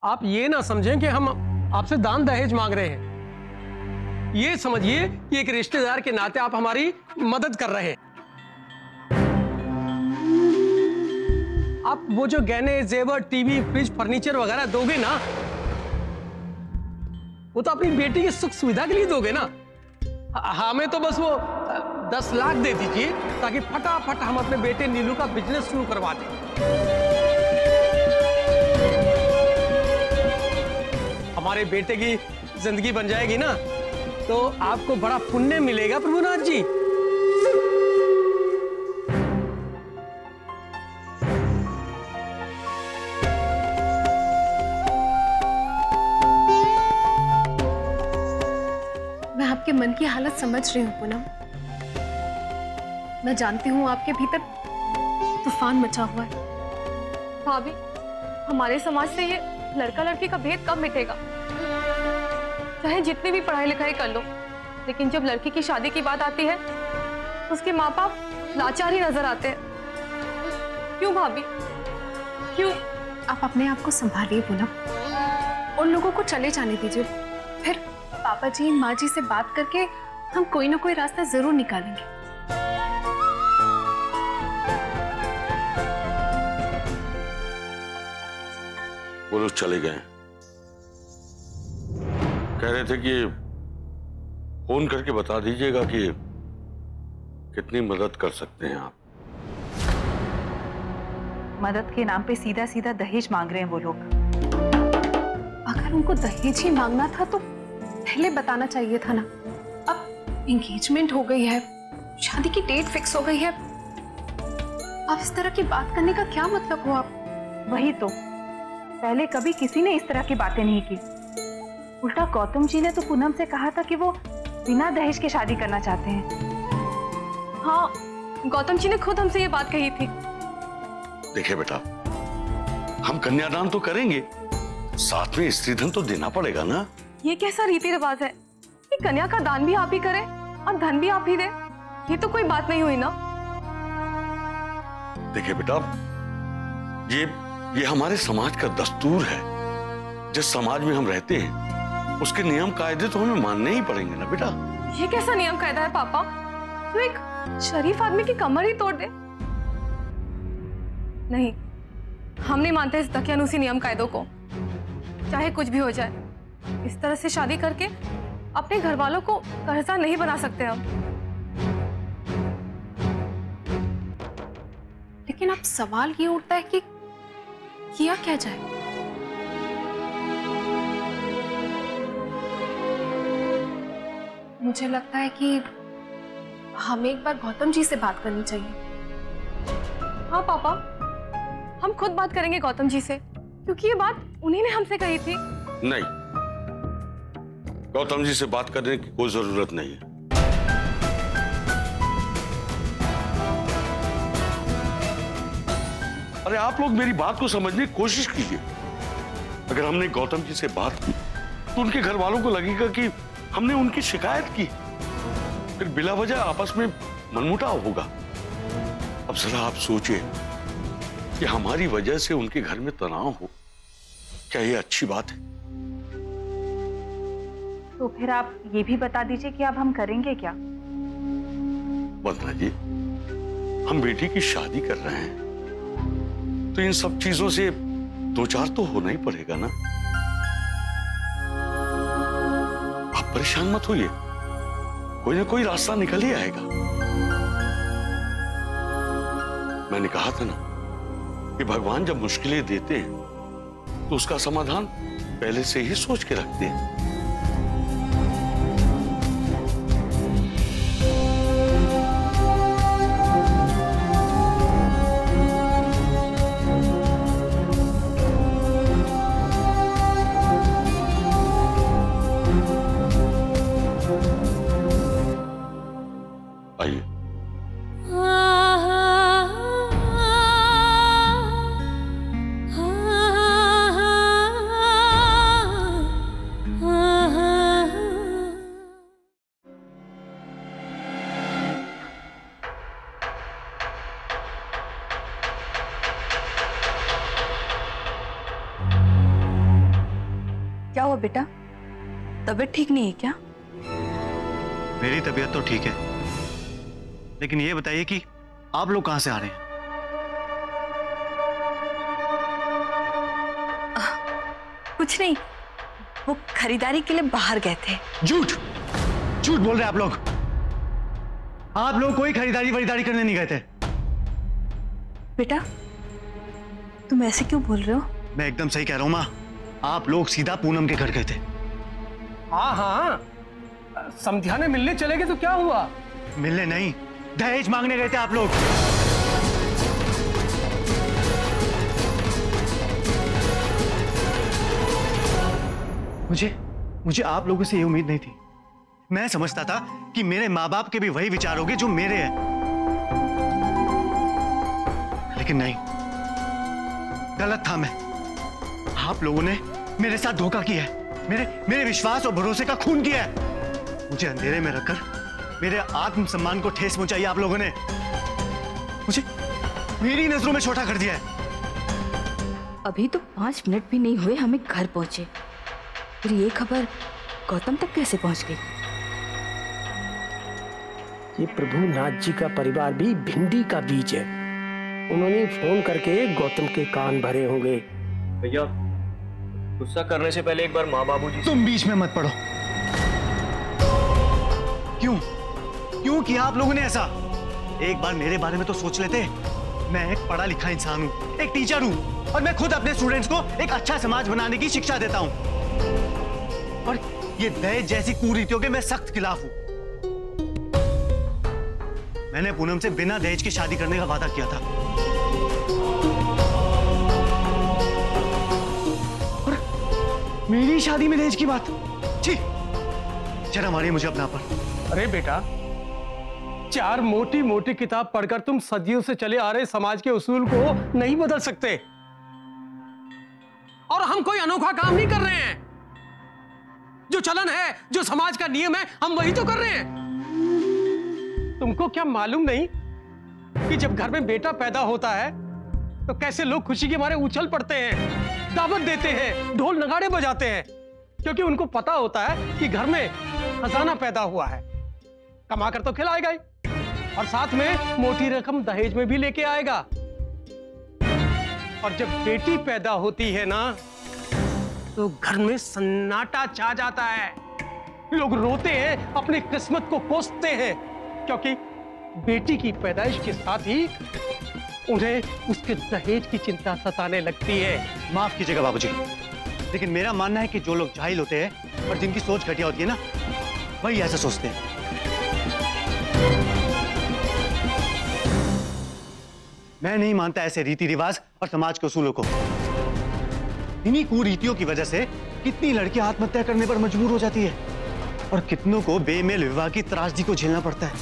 आप ये ना समझें कि हम आपसे दान दहेज मांग रहे हैं। ये समझिए कि एक रिश्तेदार के नाते आप हमारी मदद कर रहे हैं। आप वो जो गहने, जेवर, टीवी, फ्रिज, फर्नीचर वगैरह दोगे ना, वो तो अपनी बेटी की सुख सुविधा के लिए दोगे ना। हमें तो बस वो 10 लाख दे दीजिए ताकि फटाफट हम अपने बेटे नीलू का बिजनेस शुरू करवा दें। हमारे बेटे की जिंदगी बन जाएगी ना, तो आपको बड़ा पुण्य मिलेगा प्रभुनाथ जी। मैं आपके मन की हालत समझ रही हूँ पूनम। मैं जानती हूँ आपके भीतर तूफान मचा हुआ है। भाभी, हमारे समाज से ये लड़का लड़की का भेद कब मिटेगा? चाहे जितनी भी पढ़ाई लिखाई कर लो, लेकिन जब लड़की की शादी की बात आती है तो उसके माँ बाप लाचार ही नजर आते हैं। क्यों भाभी, क्यों? आप अपने आप को संभालिए पूनम, उन लोगों को चले जाने दीजिए। फिर पापा जी, माँ जी से बात करके हम कोई ना कोई रास्ता जरूर निकालेंगे। वो लोग चले गए। कह रहे थे कि फोन करके बता दीजिएगा कि कितनी मदद कर सकते हैं आप। मदद के नाम पे सीधा सीधा दहेज मांग रहे हैं वो लोग। अगर उनको दहेज ही मांगना था तो पहले बताना चाहिए था ना। अब एंगेजमेंट हो गई है, शादी की डेट फिक्स हो गई है, अब इस तरह की बात करने का क्या मतलब हुआ? वही तो, पहले कभी किसी ने इस तरह की बातें नहीं की। उल्टा गौतम जी ने तो पूनम से कहा था कि वो बिना दहेज के शादी करना चाहते हैं। हाँ, गौतम जी ने खुद हमसे ये बात कही थी। देखिए बेटा, हम कन्यादान तो करेंगे, साथ में स्त्रीधन तो देना पड़ेगा ना। ये कैसा रीति रिवाज है कि कन्या का दान भी आप ही करें और धन भी आप ही दे? ये तो कोई बात नहीं हुई ना। देखिए बेटा, ये हमारे समाज का दस्तूर है। जिस समाज में हम रहते हैं उसके नियम कायदे तो हमें मानने ही पड़ेंगे ना बेटा। ये कैसा नियम कायदा है पापा, तो एक शरीफ आदमी की कमर ही तोड़ दे? नहीं, हम नहीं मानते इस दकियानूसी नियम कायदों को। चाहे कुछ भी हो जाए, इस तरह से शादी करके अपने घर वालों को कर्जा नहीं बना सकते हम। लेकिन अब सवाल ये उठता है कि किया क्या जाए? मुझे लगता है कि हमें एक बार गौतम जी से बात करनी चाहिए। हाँ पापा, हम खुद बात करेंगे गौतम जी से, क्योंकि ये बात उन्हीं ने हमसे कही थी। नहीं, गौतम जी से बात करने की कोई जरूरत नहीं है। अरे आप लोग मेरी बात को समझने की कोशिश कीजिए। अगर हमने गौतम जी से बात की तो उनके घर वालों को लगेगा कि हमने उनकी शिकायत की, फिर बिला वजह आपस में मनमुटाव होगा। अब जरा आप सोचिए कि हमारी वजह से उनके घर में तनाव हो, क्या ये अच्छी बात है? तो फिर आप ये भी बता दीजिए कि अब हम करेंगे क्या? वंदना जी, हम बेटी की शादी कर रहे हैं तो इन सब चीजों से दो चार तो होना ही पड़ेगा ना। आप परेशान मत होइए, कोई ना कोई रास्ता निकल ही आएगा। मैंने कहा था ना कि भगवान जब मुश्किलें देते हैं तो उसका समाधान पहले से ही सोच के रखते हैं। आइए। हाँ क्या हुआ बेटा, तबीयत ठीक नहीं है क्या? मेरी तबीयत तो ठीक है, लेकिन ये बताइए कि आप लोग कहां से आ रहे हैं? कुछ नहीं, वो खरीदारी के लिए बाहर गए थे। झूठ झूठ बोल रहे हैं आप लोग। आप लोग कोई खरीदारी करने नहीं गए थे। बेटा तुम ऐसे क्यों बोल रहे हो? मैं एकदम सही कह रहा हूं माँ, आप लोग सीधा पूनम के घर गए थे। हाँ हाँ, समझाने मिलने चले गए तो क्या हुआ? मिलने नहीं, दहेज मांगने गए थे आप लोग। मुझे आप लोगों से ये उम्मीद नहीं थी। मैं समझता था कि मेरे माँ बाप के भी वही विचार होंगे जो मेरे हैं, लेकिन नहीं, गलत था मैं। आप लोगों ने मेरे साथ धोखा किया है, मेरे विश्वास और भरोसे का खून किया है। मुझे अंधेरे में रखकर मेरे आत्मसम्मान को ठेस पहुंचाई आप लोगों ने। मुझे मेरी नजरों में छोटा कर दिया है। अभी तो 5 मिनट भी नहीं हुए हमें घर पहुंचे, फिर ये खबर गौतम तक कैसे पहुंच गई? ये प्रभुनाथ जी का परिवार भी भिंडी का बीज है। उन्होंने फोन करके गौतम के कान भरे होंगे। भैया गुस्सा करने से पहले एक बार माँ बाबूजी। तुम बीच में मत पड़ो। क्यों किया आप लोगों ने ऐसा? एक बार मेरे बारे में तो सोच लेते। मैं एक पढ़ा लिखा इंसान हूँ, एक टीचर हूँ, और मैं खुद अपने स्टूडेंट्स को एक अच्छा समाज बनाने की शिक्षा देता हूँ। और ये दहेज जैसी कुरीतियों के मैं सख्त खिलाफ हूँ। मैंने पूनम से बिना दहेज की शादी करने का वादा किया था, और मेरी शादी में दहेज की बात? छी, शर्म आ रही है मुझे अपना पर। अरे बेटा, 4 मोटी मोटी किताब पढ़कर तुम सदियों से चले आ रहे समाज के उसूल को नहीं बदल सकते। और हम कोई अनोखा काम नहीं कर रहे हैं। जो चलन है, जो समाज का नियम है, हम वही तो कर रहे हैं। तुमको क्या मालूम नहीं कि जब घर में बेटा पैदा होता है तो कैसे लोग खुशी के मारे उछल पड़ते हैं, दावत देते हैं, ढोल नगाड़े बजाते हैं, क्योंकि उनको पता होता है कि घर में खजाना पैदा हुआ है। कमा कर तो खिलाएगा ही, और साथ में मोटी रकम दहेज में भी लेके आएगा। और जब बेटी पैदा होती है ना, तो घर में सन्नाटा छा जाता है। लोग रोते हैं, अपनी किस्मत को कोसते हैं, क्योंकि बेटी की पैदाइश के साथ ही उन्हें उसके दहेज की चिंता सताने लगती है। माफ कीजिएगा बाबूजी, लेकिन मेरा मानना है कि जो लोग जाहिल होते हैं और जिनकी सोच घटिया होती है ना, वही ऐसा सोचते हैं। मैं नहीं मानता ऐसे रीति रिवाज और समाज के उसूलों को। इन्हीं कुरीतियों की वजह से कितनी लड़कियां आत्महत्या करने पर मजबूर हो जाती है, और कितनों को बेमेल विवाह की त्रासदी को झेलना पड़ता है,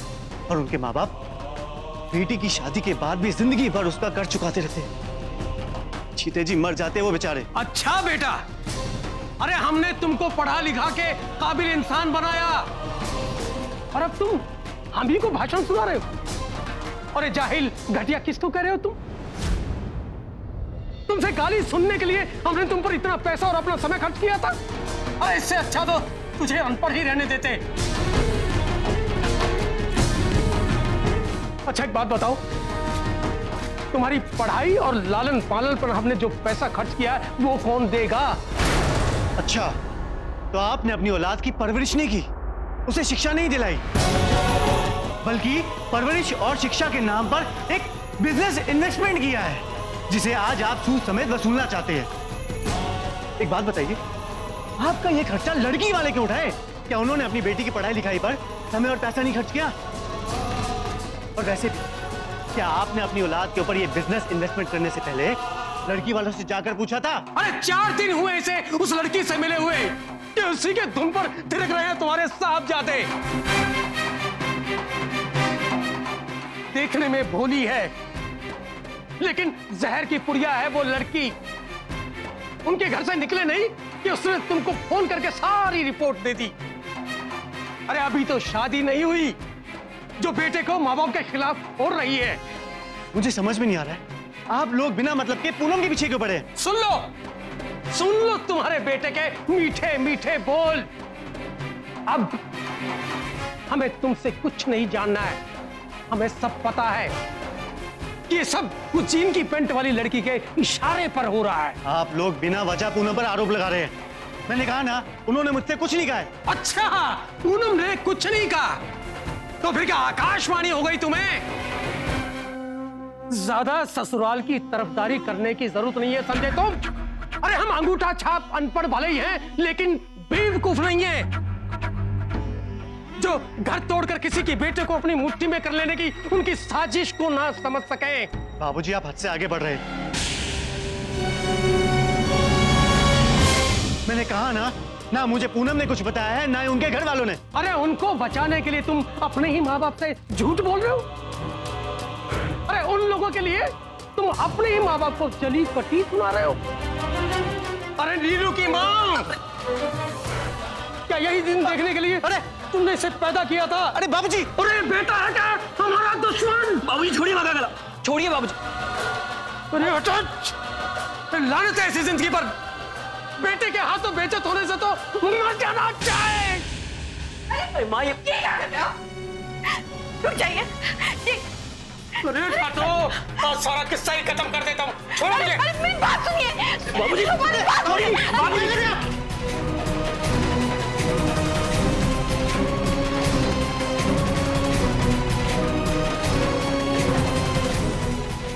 और उनके माँ बाप बेटी की शादी के बाद भी जिंदगी भर उसका कर्ज चुकाते रहते हैं। चीते जी मर जाते वो बेचारे। अच्छा बेटा, अरे हमने तुमको पढ़ा लिखा के काबिल इंसान बनाया, और अब तुम हम ही को भाषण सुना रहे हो। अरे जाहिल घटिया किसको कह रहे हो तुम? तुमसे गाली सुनने के लिए हमने तुम पर इतना पैसा और अपना समय खर्च किया था। अरे इससे अच्छा तो तुझे अनपढ़ ही रहने देते। अच्छा एक बात बताओ, तुम्हारी पढ़ाई और लालन पालन पर हमने जो पैसा खर्च किया है वो कौन देगा? अच्छा, तो आपने अपनी औलाद की परवरिश नहीं की, उसे शिक्षा नहीं दिलाई, बल्कि परवरिश और शिक्षा के नाम पर एक बिजनेस इन्वेस्टमेंट किया है, जिसे आज आप सूद समेत वसूलना चाहते हैं। एक बात बताइए, आपका ये खर्चा लड़की वाले क्यों उठाए? क्या उन्होंने अपनी बेटी की पढ़ाई लिखाई पर समय और पैसा नहीं खर्च किया? और वैसे भी क्या आपने अपनी औलाद के ऊपर ये बिजनेस इन्वेस्टमेंट करने से पहले लड़की वालों से जाकर पूछा था? अरे 4 दिन हुए इसे उस लड़की से मिले हुए कि उसी के धुन पर थिरक रहे हैं तुम्हारे साहबजादे। देखने में भोली है, लेकिन जहर की पुड़िया है वो लड़की। उनके घर से निकले नहीं कि उसने तुमको फोन करके सारी रिपोर्ट दे दी। अरे अभी तो शादी नहीं हुई, जो बेटे को माँ बाप के खिलाफ फोड़ रही है। मुझे समझ में नहीं आ रहा है, आप लोग बिना मतलब के पूनम के पीछे क्यों पड़े? सुन लो, सुन लो तुम्हारे बेटे के मीठे मीठे बोल। अब हमें तुमसे कुछ नहीं जानना है, हमें सब पता है कि ये सब कुछ चीन की पेंट वाली लड़की के इशारे पर हो रहा है। आप लोग बिना वजह पूनम पर आरोप लगा रहे हैं। मैंने कहा ना, उन्होंने मुझसे कुछ नहीं कहा है। अच्छा, पूनम ने कुछ नहीं कहा तो फिर क्या आकाशवाणी हो गई तुम्हें? ज्यादा ससुराल की तरफदारी करने की जरूरत नहीं है संजय तुम। अरे हम अंगूठा छाप अनपढ़ भले ही हैं, लेकिन बेवकूफ नहीं है जो घर तोड़कर किसी की बेटे को अपनी मुट्ठी में कर लेने की उनकी साजिश को ना समझ सके। बाबूजी, आप हद से आगे बढ़ रहे हैं। मैंने कहा ना मुझे पूनम ने कुछ बताया है, ना ही उनके घर वालों ने। अरे उनको बचाने के लिए तुम अपने ही माँ बाप से झूठ बोल रहे हो? अरे उन लोगों के लिए तुम अपने ही माँ बाप को जली कटी सुना रहे हो? अरे नीलू की माँ, क्या यही दिन देखने के लिए अरे तुमने इसे पैदा किया था? अरे बाबूजी, अरे बेटा है क्या हमारा दुश्मन? बाबूजी छोड़िए मगा गला, छोड़िए बाबूजी। अरे हटो, लानत है ऐसी जिंदगी पर। बेटे के हाथों बेइज्जत होने से तो मर जाना चाहे। अरे माँ, ये क्या कर रहे हो? रुक जाइए। अरे हटो, और सारा किस्सा ही खत्म कर देता हूँ। छोड़ो मुझे। अरे मेरी बात सुनिए। बाबूजी,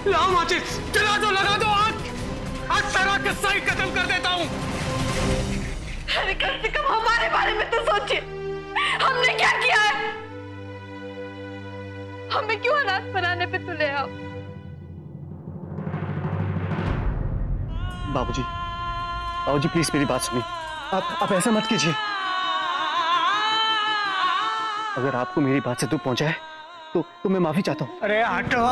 लाओ माचिस, जला दो, लगा दो आग। आज सारा किस्सा ही खत्म कर देता हूँ। अरे कम से कम हमारे बारे में तो सोचिए, हमने क्या किया है? हमें क्यों अनाथ बनाने पे तुले आप? बाबूजी प्लीज मेरी बात सुनिए। आप ऐसा मत कीजिए। अगर आपको मेरी बात से दुख पहुंचा है तो मैं माफी चाहता हूं। अरे हटो,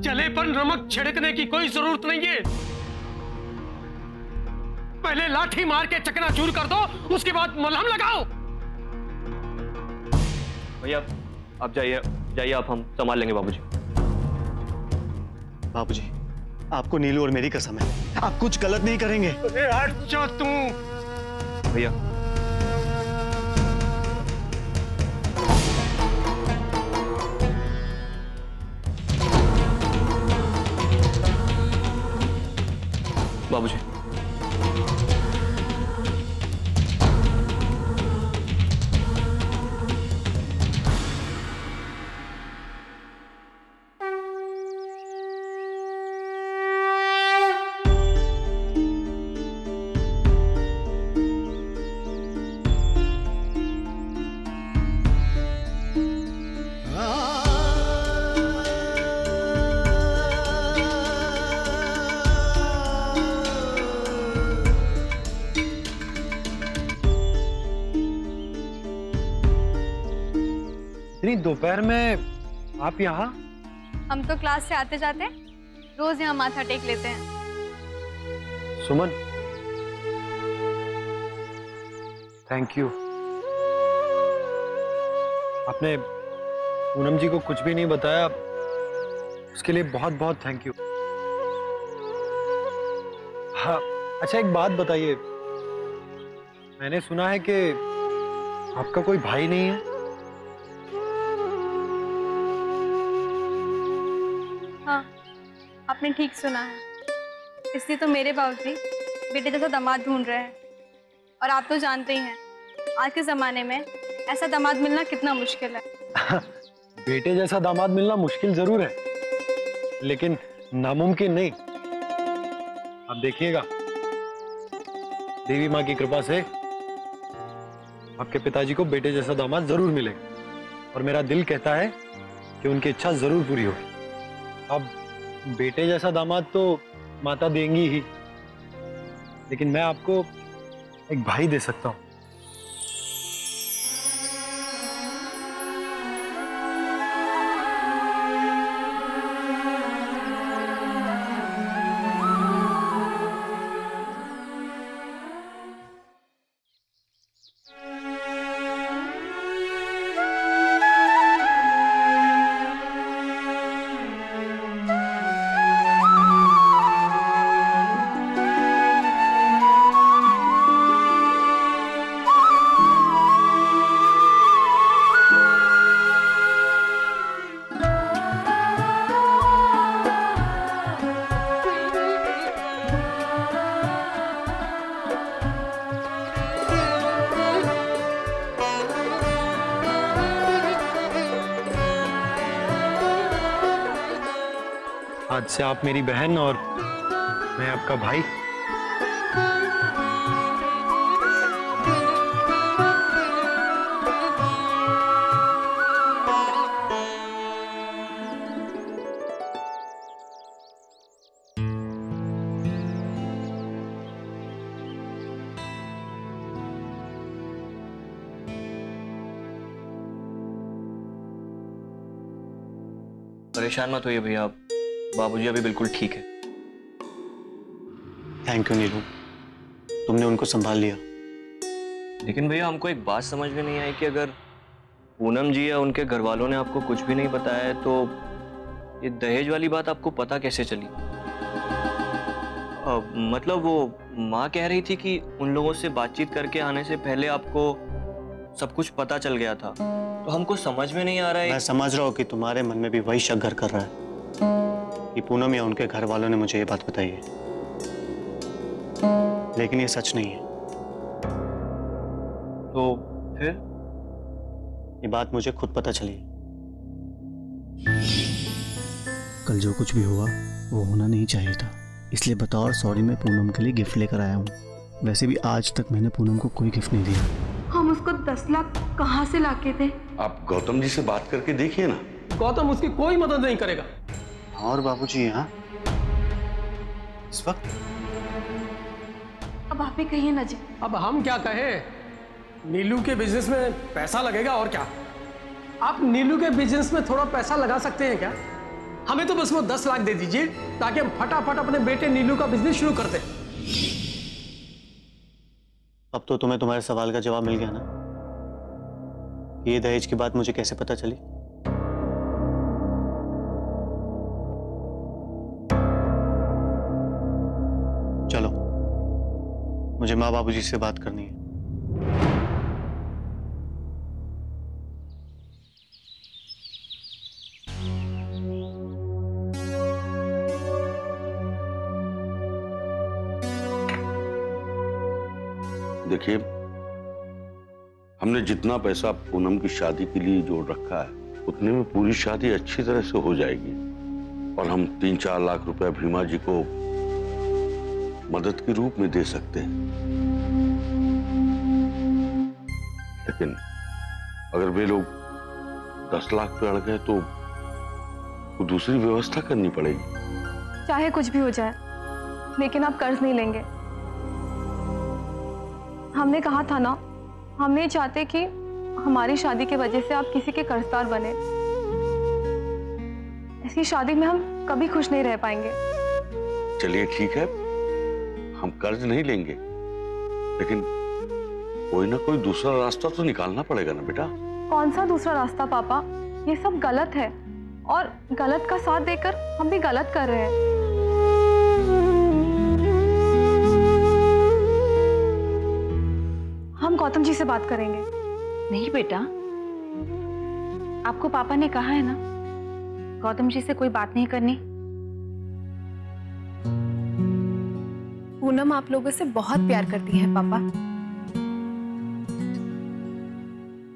जले पर नमक छिड़कने की कोई जरूरत नहीं है। पहले लाठी मार के चकनाचूर कर दो, उसके बाद मलहम लगाओ। भैया आप जाइए आप, हम संभाल लेंगे बाबूजी। बाबूजी, आपको नीलू और मेरी कसम है, आप कुछ गलत नहीं करेंगे। अरे हट जा तू। भैया बाबूजी, दोपहर में आप यहाँ? हम तो क्लास से आते जाते रोज यहाँ माथा टेक लेते हैं। सुमन, थैंक यू। आपने पूनम जी को कुछ भी नहीं बताया, उसके लिए बहुत बहुत थैंक यू। हाँ, अच्छा एक बात बताइए, मैंने सुना है कि आपका कोई भाई नहीं है? आपने ठीक सुना है, इसलिए तो मेरे बाबूजी बेटे जैसा दामाद ढूंढ रहे हैं। और आप तो जानते ही हैं आज के जमाने में ऐसा दामाद मिलना कितना मुश्किल है। बेटे जैसा दामाद मिलना मुश्किल जरूर है, लेकिन नामुमकिन नहीं। आप देखिएगा, देवी माँ की कृपा से आपके पिताजी को बेटे जैसा दामाद जरूर मिलेगा। और मेरा दिल कहता है कि उनकी इच्छा जरूर पूरी होगी। अब बेटे जैसा दामाद तो माता देंगी ही, लेकिन मैं आपको एक भाई दे सकता हूं। आज से आप मेरी बहन और मैं आपका भाई। परेशान मत होइए भैया, बाबूजी अभी बिल्कुल ठीक है। थैंक यू नीलू, तुमने उनको संभाल लिया। लेकिन भैया हमको एक बात समझ में नहीं आई कि अगर पूनम जी या उनके घर वालों ने आपको कुछ भी नहीं बताया है तो ये दहेज वाली बात आपको पता कैसे चली? मतलब वो माँ कह रही थी कि उन लोगों से बातचीत करके आने से पहले आपको सब कुछ पता चल गया था, तो हमको समझ में नहीं आ रहा है। मैं समझ रहा हूँ कि तुम्हारे मन में भी वही शक घर कर रहा है कि पूनम या उनके घर वालों ने मुझे ये बात बताई है, लेकिन ये सच नहीं है। तो फिर ये बात मुझे खुद पता चली। कल जो कुछ भी हुआ वो होना नहीं चाहिए था, इसलिए बतौर सॉरी मैं पूनम के लिए गिफ्ट लेकर आया हूँ। वैसे भी आज तक मैंने पूनम को कोई गिफ्ट नहीं दिया। हम उसको 10 लाख कहाँ से लाके थे? आप गौतम जी से बात करके देखिए ना। गौतम उसकी कोई मदद नहीं करेगा। और बाबूजी यहाँ इस वक्त? अब आप ही कहिए ना जी। अब हम क्या कहें? नीलू के बिजनेस में पैसा लगेगा और क्या। आप नीलू के बिजनेस में थोड़ा पैसा लगा सकते हैं क्या? हमें तो बस वो 10 लाख दे दीजिए ताकि हम फटाफट अपने बेटे नीलू का बिजनेस शुरू कर दें। अब तो तुम्हें तुम्हारे सवाल का जवाब मिल गया ना, ये दहेज की बात मुझे कैसे पता चली? चलो, मुझे माँ बाबूजी से बात करनी है। देखिए, हमने जितना पैसा पूनम की शादी के लिए जोड़ रखा है उतने में पूरी शादी अच्छी तरह से हो जाएगी और हम 3-4 लाख रुपए भीमा जी को मदद के रूप में दे सकते हैं। लेकिन अगर वे लोग 10 लाख पे अड़ गए तो दूसरी व्यवस्था करनी पड़ेगी। चाहे कुछ भी हो जाए, लेकिन आप कर्ज नहीं लेंगे। हमने कहा था ना, हम नहीं चाहते कि हमारी शादी की वजह से आप किसी के कर्जदार बने। ऐसी शादी में हम कभी खुश नहीं रह पाएंगे। चलिए ठीक है, हम कर्ज नहीं लेंगे, लेकिन कोई ना कोई दूसरा रास्ता तो निकालना पड़ेगा ना बेटा। कौन सा दूसरा रास्ता पापा? ये सब गलत है और गलत का साथ देकर हम भी गलत कर रहे हैं। हम गौतम जी से बात करेंगे। नहीं बेटा, आपको पापा ने कहा है ना गौतम जी से कोई बात नहीं करनी। पूनम आप लोगों से बहुत प्यार करती है पापा,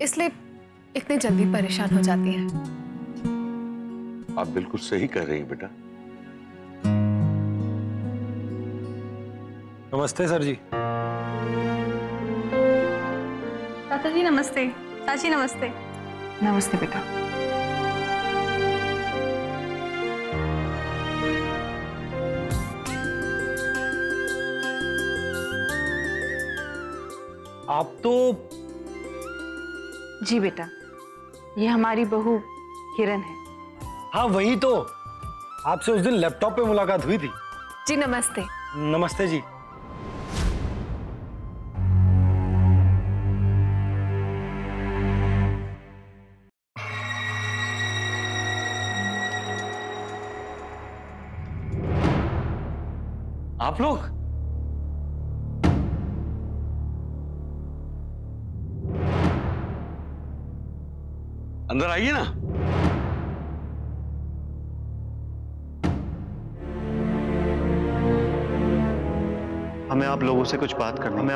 इसलिए इतने जल्दी परेशान हो जाती है। आप बिल्कुल सही कह रही हैं बेटा। नमस्ते सर जी। चाचा जी नमस्ते। चाची नमस्ते। नमस्ते बेटा। आप तो जी बेटा, ये हमारी बहू किरण है। हाँ वही तो, आपसे उस दिन लैपटॉप पे मुलाकात हुई थी। जी नमस्ते। नमस्ते जी। आप लोग अंदर आइए ना। हमें आप लोगों से कुछ बात करनी है।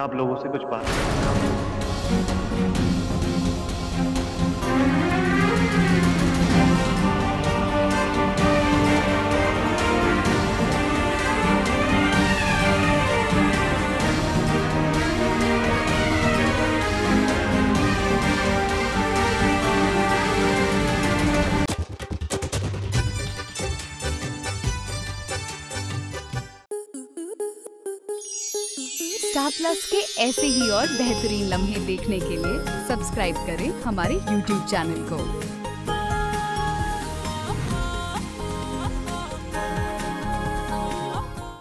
स्टार प्लस के ऐसे ही और बेहतरीन लम्हे देखने के लिए सब्सक्राइब करें हमारे YouTube चैनल को।